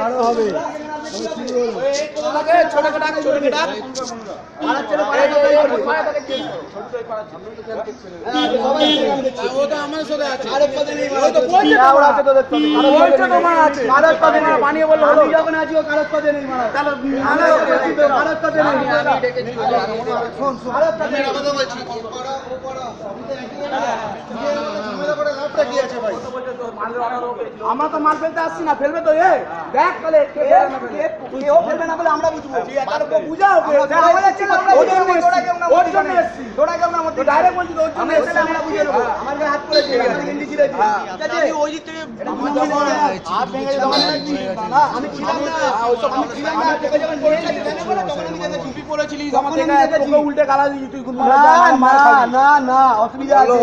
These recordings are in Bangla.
আরো হবে আমরা তো মাল ফেলতে আসছি না, ফেলবে তো এ দেখ তাহলে কেউ ফেলবে না বলে আমরা বুঝবো, তারপর বুঝাও ওর জন্য এসছি, ডাইরেক্ট বলছি ওর জন্য এসছি, আমরা বুঝে নেবো। আমার গায়ে হাত পড়েছে, হিন্দি ছিল ওই দিক থেকে হাত ভেঙে না, আমি ছিলাম না, আমি ছিলাম না, তোকে যখন টুপি পরেছিলিস আমার থেকে তোকে উল্টে গালা দিই তুই। না না অসুবিধা আছে,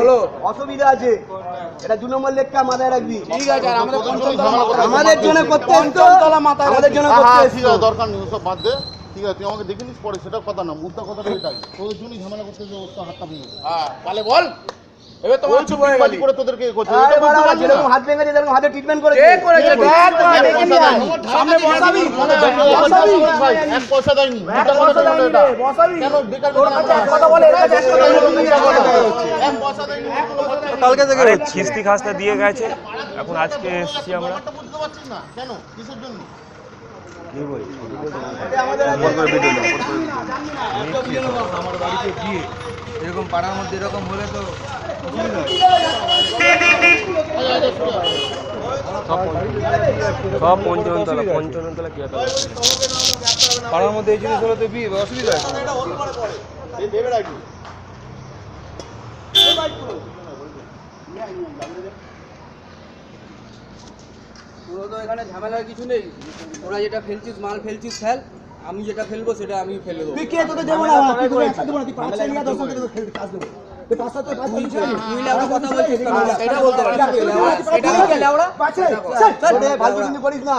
অসুবিধা আছে, এটা 2 নম্বর লেখা মাথায় রাখবি। ঠিক আছে, আর আমাদের আমাদের জন্য করতে তলা মাথায় আমাদের জন্য করতে ঠিক আছে, দরকার নেই ওসব বাদ দে। ঠিক আছে, তুই আমাকে দেখে নিস পরে, সেটা কথা না, মুদ্রা কথাটা এটাই, তোদের জন্যই ঝামেলা করতে যে ওর হাতটা ভেঙে দেবে। হ্যাঁ তাহলে বল, এবার তোমার চুপ হয়ে গেলি করে তোদেরকে করছে, আরে বাবা যেরকম হাত ভেঙে যেরকম হাতে ট্রিটমেন্ট করেছে কে করেছে দেখ তো দেখে নিয়া সামনে বসাবি ভাই 1 পয়সা দেয়নি, মুদ্রা কথা বলে এটা বসাবি কেন বেকার কথা বলে এর কাছে 1 পয়সা দেয়নি। কালকে থেকে খিস্তি খাস্তা দিয়ে গেছে, এখন আজকে এসেছি আমরা। বুঝতে পারছিস না কেন, কিসের জন্য? আমার বাড়িতে বিয়ে, এরকম পাড়ার মধ্যে এরকম হলে তো সব পঞ্চমতলা কি হতো পাড়ার মধ্যে এই জিনিস হলে তো বিয়ে অসুবিধা আছে। ভেবে রাখি তোরা তো এখানে ঝামেলার কিছু নেই, তোরা যেটা ফেলছিস মাল ফেলছিস ফেল, আমি যেটা ফেলবো সেটা আমি ফেলে দেবো। তুই কে তোকে দেব না, তুই তোকে একসাথে দেব না, তুই 5 নিয়ে 10 টাকা খেলতে কাজ দেব, তুই 5 তো 5 বলছিস, তুই লেওড়া কথা বলছিস কেন? এটা বলতে পারিস, এটা কি লেওড়া? 5 স্যার ফালতু চিন্তা করিস না।